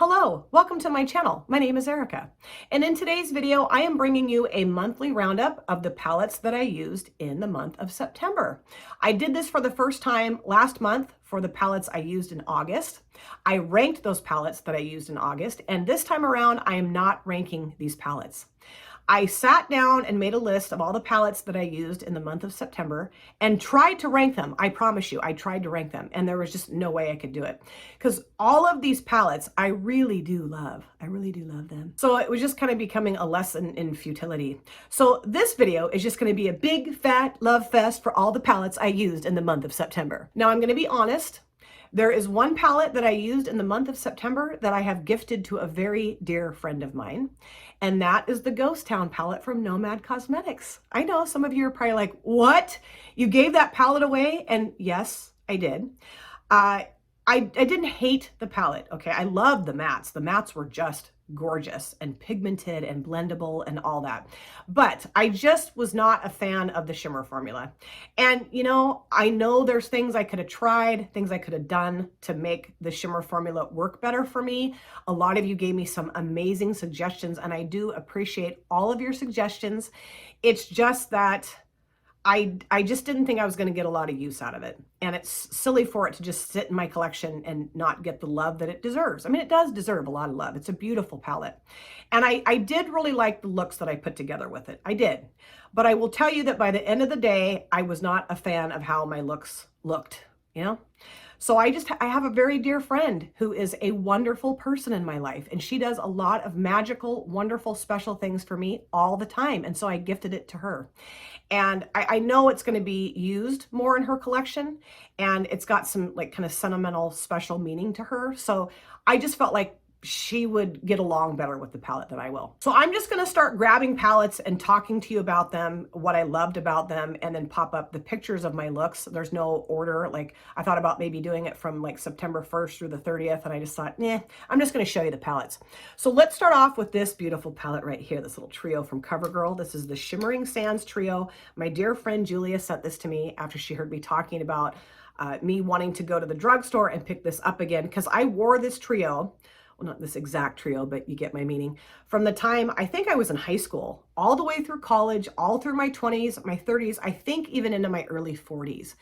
Hello, welcome to my channel. My name is Erica, and in today's video, I am bringing you a monthly roundup of the palettes that I used in the month of September. I did this for the first time last month for the palettes I used in August. I ranked those palettes that I used in August, and this time around, I am not ranking these palettes. I sat down and made a list of all the palettes that I used in the month of September and tried to rank them. I promise you, I tried to rank them, and there was just no way I could do it because all of these palettes I really do love. I really do love them. So it was just kind of becoming a lesson in futility. So this video is just going to be a big fat love fest for all the palettes I used in the month of September. Now I'm going to be honest. There is one palette that I used in the month of September that I have gifted to a very dear friend of mine, and that is the Ghost Town palette from Nomad Cosmetics. I know some of you are probably like, what? You gave that palette away? And yes, I did. I didn't hate the palette, okay? I loved the mattes. The mattes were just gorgeous and pigmented and blendable and all that. But I just was not a fan of the shimmer formula. And you know, I know there's things I could have tried, things I could have done to make the shimmer formula work better for me. A lot of you gave me some amazing suggestions, and I do appreciate all of your suggestions. It's just that I just didn't think I was going to get a lot of use out of it. And it's silly for it to just sit in my collection and not get the love that it deserves. I mean, it does deserve a lot of love. It's a beautiful palette. And I did really like the looks that I put together with it. I did. But I will tell you that by the end of the day, I was not a fan of how my looks looked, you know? So I have a very dear friend who is a wonderful person in my life, and she does a lot of magical, wonderful, special things for me all the time. And so I gifted it to her. And I know it's going to be used more in her collection, and it's got some like kind of sentimental, special meaning to her. So I just felt like she would get along better with the palette than I will. So I'm just going to start grabbing palettes and talking to you about them, what I loved about them, and then pop up the pictures of my looks. There's no order. Like I thought about maybe doing it from like September 1st through the 30th, and I just thought, I'm just going to show you the palettes. So let's start off with this beautiful palette right here, this little trio from CoverGirl. This is the Shimmering Sands Trio. My dear friend Julia sent this to me after she heard me talking about me wanting to go to the drugstore and pick this up again, because I wore this trio, well, not this exact trio, but you get my meaning, from the time I think I was in high school, all the way through college, all through my 20s, my 30s, I think even into my early 40s.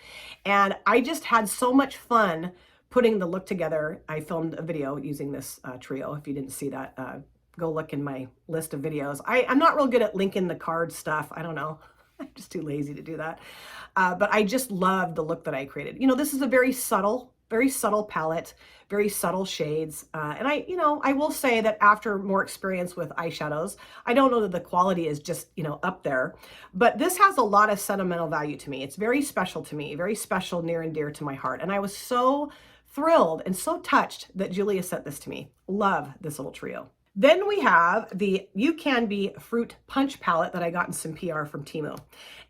And I just had so much fun putting the look together. I filmed a video using this trio. If you didn't see that, go look in my list of videos. I'm not real good at linking the card stuff. I don't know. I'm just too lazy to do that. But I just love the look that I created. You know, this is a very subtle palette, very subtle shades. And I will say that after more experience with eyeshadows, I don't know that the quality is just, up there, but this has a lot of sentimental value to me. It's very special to me, very special, near and dear to my heart. And I was so thrilled and so touched that Julia sent this to me. Love this little trio. Then we have the You Can Be Fruit Punch palette that I got in some PR from Temu.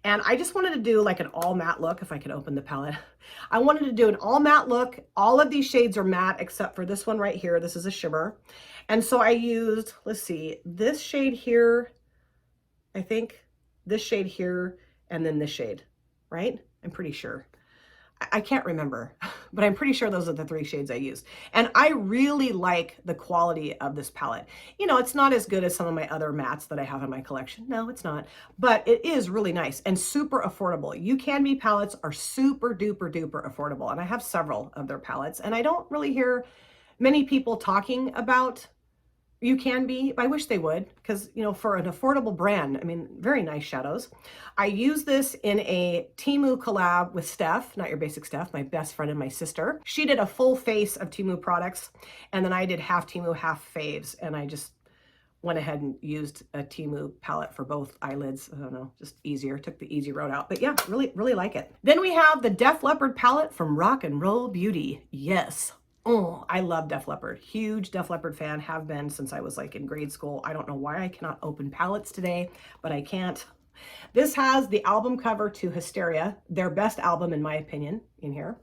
And I just wanted to do like an all matte look, if I could open the palette. I wanted to do an all matte look. All of these shades are matte except for this one right here. This is a shimmer. And so I used, let's see, this shade here, I think, this shade here, and then this shade, right? I'm pretty sure. I can't remember, but I'm pretty sure those are the three shades I used. And I really like the quality of this palette. You know, it's not as good as some of my other mattes that I have in my collection. No, it's not, but it is really nice and super affordable. You Can Be palettes are super duper duper affordable. And I have several of their palettes, and I don't really hear many people talking about You Can Be. I wish they would, because, for an affordable brand, I mean, very nice shadows. I use this in a Temu collab with Steph, not your basic Steph, my best friend and my sister. She did a full face of Temu products, and then I did half Temu, half faves, and I just went ahead and used a Temu palette for both eyelids. I don't know, just easier, took the easy road out. But yeah, really, really like it. Then we have the Def Leppard palette from Rock and Roll Beauty. Yes. Oh, I love Def Leppard. Huge Def Leppard fan, have been since I was like in grade school. I don't know why I cannot open palettes today, but I can't. This has the album cover to Hysteria, their best album in my opinion, in here.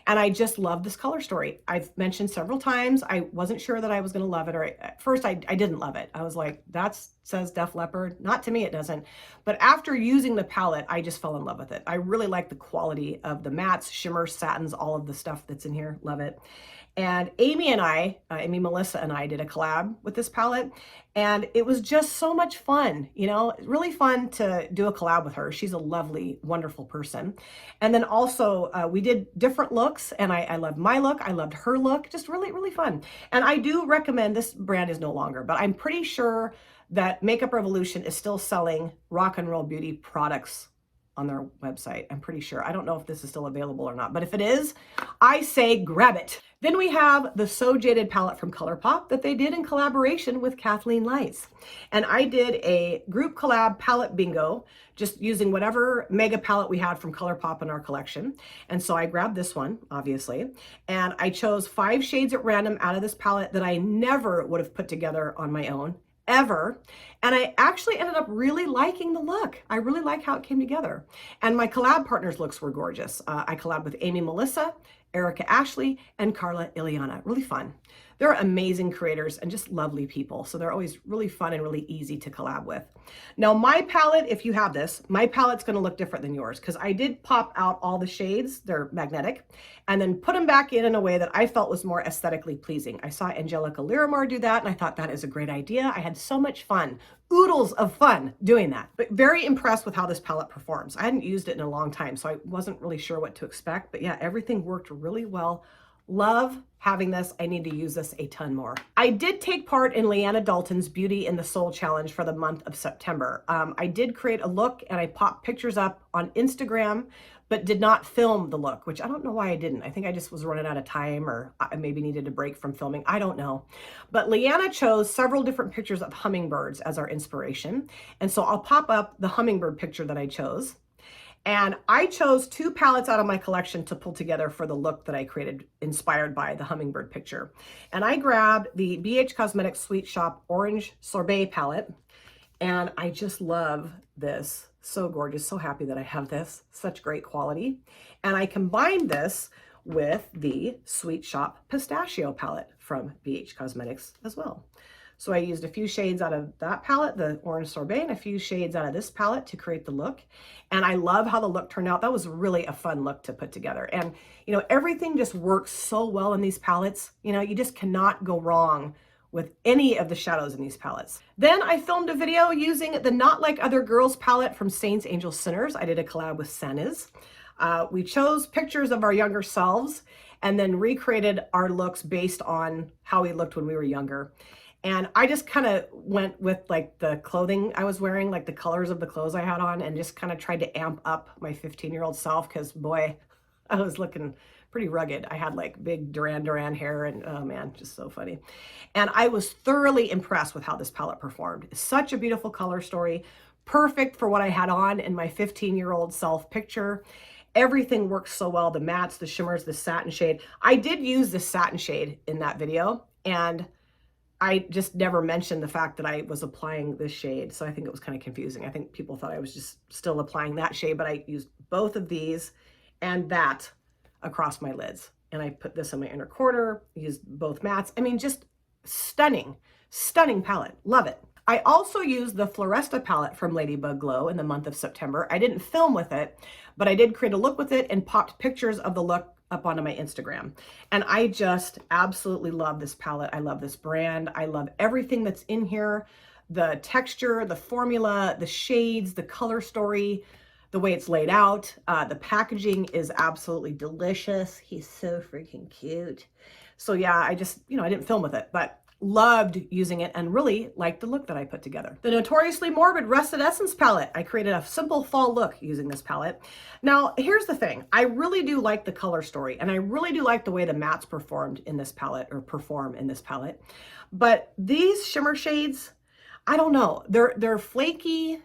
And I just love this color story. I've mentioned several times, I wasn't sure that I was going to love it, or at first I didn't love it. I was like, that's says Def Leppard. Not to me, it doesn't. But after using the palette, I just fell in love with it. I really like the quality of the mattes, shimmers, satins, all of the stuff that's in here. Love it. And Amy, Melissa and I did a collab with this palette, and it was just so much fun, you know, really fun to do a collab with her. She's a lovely, wonderful person. And then also we did different looks, and I loved my look. I loved her look, just really, really fun. And I do recommend, this brand is no longer, but I'm pretty sure that Makeup Revolution is still selling Rock and Roll Beauty products on their website. I'm pretty sure. I don't know if this is still available or not, but if it is, I say grab it. Then we have the So Jaded palette from ColourPop that they did in collaboration with Kathleen Lights. And I did a group collab palette bingo, just using whatever mega palette we had from ColourPop in our collection. And so I grabbed this one, obviously, and I chose 5 shades at random out of this palette that I never would have put together on my own, ever. And I actually ended up really liking the look. I really like how it came together. And my collab partners' looks were gorgeous. I collabed with Amy Melissa, Erica Ashley, and Carla Ileana. Really fun. They're amazing creators and just lovely people. So they're always really fun and really easy to collab with. Now my palette, if you have this, my palette's gonna look different than yours because I did pop out all the shades, they're magnetic, and then put them back in a way that I felt was more aesthetically pleasing. I saw Angelica Liramar do that and I thought that is a great idea. I had so much fun, oodles of fun doing that. But very impressed with how this palette performs. I hadn't used it in a long time, so I wasn't really sure what to expect, but yeah, everything worked really well. Love having this. I need to use this a ton more. I did take part in Leanna Dalton's Beauty in the Soul Challenge for the month of September. I did create a look and I popped pictures up on Instagram, but did not film the look, which I don't know why I didn't. I think I just was running out of time, or I maybe needed a break from filming. I don't know. But Leanna chose several different pictures of hummingbirds as our inspiration. And so I'll pop up the hummingbird picture that I chose. And I chose 2 palettes out of my collection to pull together for the look that I created, inspired by the hummingbird picture. And I grabbed the BH Cosmetics Sweet Shop Orange Sorbet palette. And I just love this. So gorgeous. So happy that I have this. Such great quality. And I combined this with the Sweet Shop Pistachio palette from BH Cosmetics as well. So I used a few shades out of that palette, the Orange Sorbet, and a few shades out of this palette to create the look. And I love how the look turned out. That was really a fun look to put together. And, you know, everything just works so well in these palettes. You know, you just cannot go wrong with any of the shadows in these palettes. Then I filmed a video using the Not Like Other Girls palette from Saints, Angels, Sinners. I did a collab with Saniz. We chose pictures of our younger selves and then recreated our looks based on how we looked when we were younger. And I just kind of went with like the clothing I was wearing, like the colors of the clothes I had on, and just kind of tried to amp up my 15-year-old self because boy, I was looking pretty rugged. I had like big Duran Duran hair and oh man, just so funny. And I was thoroughly impressed with how this palette performed. It's such a beautiful color story, perfect for what I had on in my 15-year-old self picture. Everything works so well, the mattes, the shimmers, the satin shade. I did use the satin shade in that video, and I just never mentioned the fact that I was applying this shade. So I think it was kind of confusing. I think people thought I was just still applying that shade, but I used both of these and that across my lids. And I put this in my inner corner, used both mattes. I mean, just stunning, stunning palette. Love it. I also used the Floresta palette from Ladybug Glow in the month of September. I didn't film with it, but I did create a look with it and popped pictures of the look up onto my Instagram. And I just absolutely love this palette. I love this brand. I love everything that's in here. The texture, the formula, the shades, the color story, the way it's laid out. The packaging is absolutely delicious. He's so freaking cute. So yeah, I just, you know, I didn't film with it, but loved using it and really liked the look that I put together. The Notoriously Morbid Rusted Essence palette. I created a simple fall look using this palette. Now, here's the thing. I really do like the color story, and I really do like the way the mattes perform in this palette. But these shimmer shades, I don't know. They're flaky.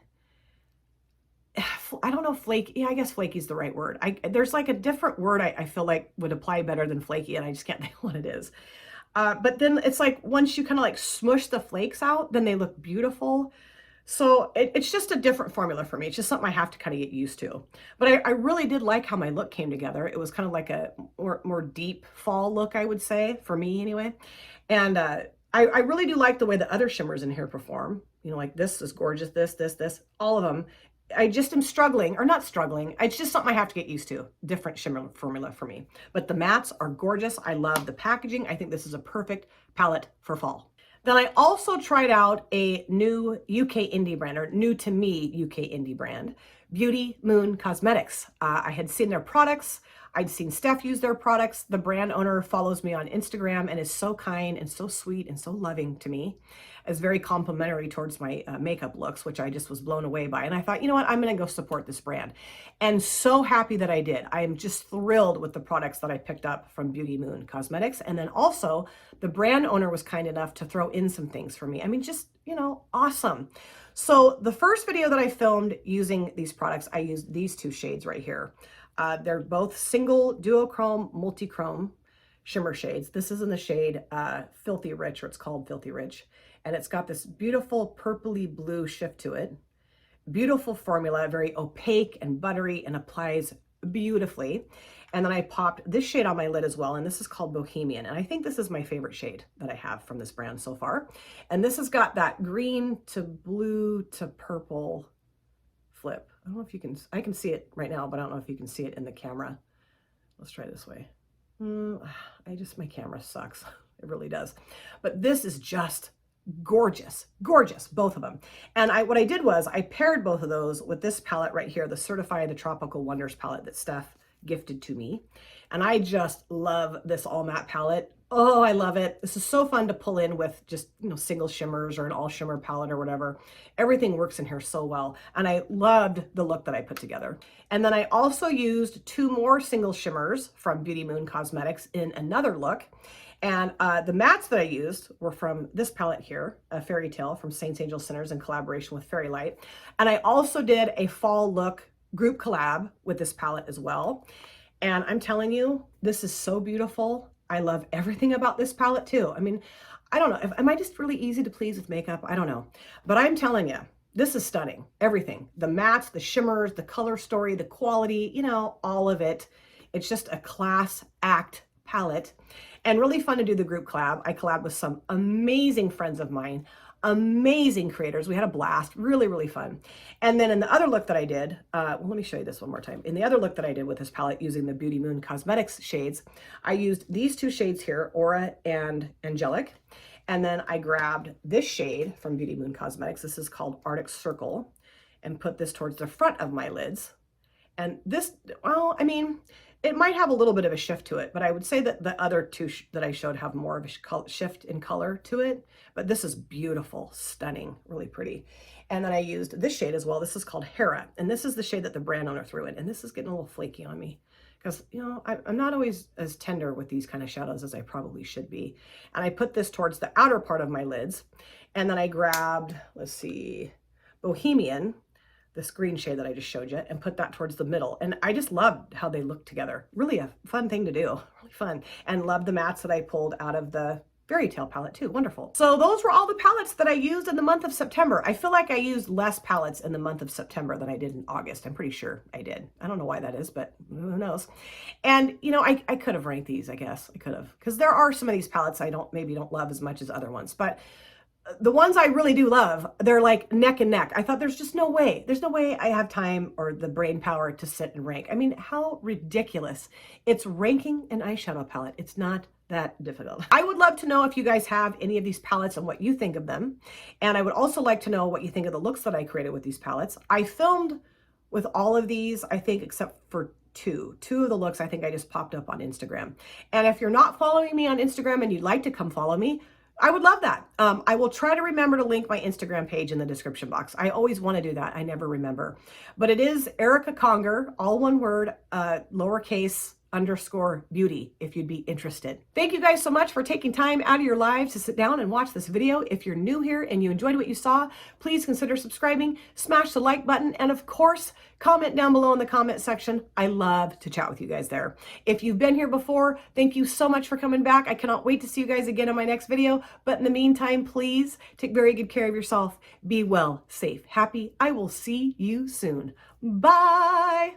I don't know, flaky. Yeah, I guess flaky is the right word. There's like a different word I feel like would apply better than flaky, and I just can't think what it is. But then it's like once you kind of like smush the flakes out, then they look beautiful. So it's just a different formula for me. It's just something I have to kind of get used to. But I really did like how my look came together. It was kind of like a more deep fall look, I would say, for me anyway. And I really do like the way the other shimmers in here perform. You know, like this is gorgeous, this, all of them. I just am struggling, or not struggling. It's just something I have to get used to. Different shimmer formula for me. But the mattes are gorgeous. I love the packaging. I think this is a perfect palette for fall. Then I also tried out a new UK indie brand, or new to me UK indie brand, Beauty Moon Cosmetics. I had seen their products. I'd seen Steph use their products. The brand owner follows me on Instagram and is so kind and so sweet and so loving to me. Is very complimentary towards my makeup looks, which I just was blown away by. And I thought, you know what, I'm going to go support this brand. And so happy that I did. I am just thrilled with the products that I picked up from Beauty Moon Cosmetics. And then also the brand owner was kind enough to throw in some things for me. I mean, just, you know, awesome. So the first video that I filmed using these products, I used these two shades right here. They're both single duochrome, multi-chrome shimmer shades. This is in the shade Filthy Rich, or it's called Filthy Rich. And it's got this beautiful purpley blue shift to it. Beautiful formula, very opaque and buttery, and applies beautifully. And then I popped this shade on my lid as well, and this is called Bohemian. And I think this is my favorite shade that I have from this brand so far. And this has got that green to blue to purple flip. I don't know if you can, I can see it right now, but I don't know if you can see it in the camera. Let's try this way. My camera sucks. It really does. But this is just gorgeous, gorgeous, both of them. And what I did was I paired both of those with this palette right here, the Certified the Tropical Wonders palette that Steph gifted to me. And I just love this all matte palette. Oh, I love it. This is so fun to pull in with just, you know, single shimmers or an all shimmer palette or whatever. Everything works in here so well. And I loved the look that I put together. And then I also used 2 more single shimmers from Beauty Moon Cosmetics in another look. And the mattes that I used were from this palette here, a Fairy Tale from Saints, Angels, Sinners in collaboration with Fairy Light. And I also did a fall look group collab with this palette as well. And I'm telling you, this is so beautiful. I love everything about this palette too. I mean, I don't know, am I just really easy to please with makeup? I don't know. But I'm telling you, this is stunning. Everything, the mattes, the shimmers, the color story, the quality, you know, all of it. It's just a class act palette. And really fun to do the group collab. I collabed with some amazing friends of mine, amazing creators. We had a blast, really, really fun. And then in the other look that I did, well, let me show you this one more time. In the other look that I did with this palette using the Beauty Moon Cosmetics shades, I used these 2 shades here, Aura and Angelic. And then I grabbed this shade from Beauty Moon Cosmetics. This is called Arctic Circle, and put this towards the front of my lids. And this, well, I mean, it might have a little bit of a shift to it, but I would say that the other 2 that I showed have more of a shift in color to it. But this is beautiful, stunning, really pretty. And then I used this shade as well. This is called Hera, and this is the shade that the brand owner threw in. And this is getting a little flaky on me because, you know, I'm not always as tender with these kind of shadows as I probably should be. And I put this towards the outer part of my lids. And then I grabbed, let's see, Bohemian, this green shade that I just showed you, and put that towards the middle. And I just loved how they look together. Really a fun thing to do, really fun. And loved the mattes that I pulled out of the Fairy Tale palette too, wonderful. So those were all the palettes that I used in the month of September. I feel like I used less palettes in the month of September than I did in August. I'm pretty sure I did. I don't know why that is, but who knows? And you know, I could have ranked these, I guess. I could have, because there are some of these palettes I maybe don't love as much as other ones, but the ones I really do love, they're like neck and neck. I thought there's just no way. There's no way I have time or the brain power to sit and rank. I mean, how ridiculous. It's ranking an eyeshadow palette. It's not that difficult. I would love to know if you guys have any of these palettes and what you think of them. And I would also like to know what you think of the looks that I created with these palettes. I filmed with all of these, I think, except for two of the looks I think I just popped up on Instagram. And if you're not following me on Instagram and you'd like to come follow me, I would love that. I will try to remember to link my Instagram page in the description box. I always want to do that. I never remember. But it is Erica Conger, all one word, lowercase _beauty, if you'd be interested. Thank you guys so much for taking time out of your lives to sit down and watch this video. If you're new here and you enjoyed what you saw, please consider subscribing, smash the like button, and of course, comment down below in the comment section. I love to chat with you guys there. If you've been here before, thank you so much for coming back. I cannot wait to see you guys again in my next video. But in the meantime, please take very good care of yourself. Be well, safe, happy. I will see you soon. Bye.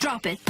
Drop it.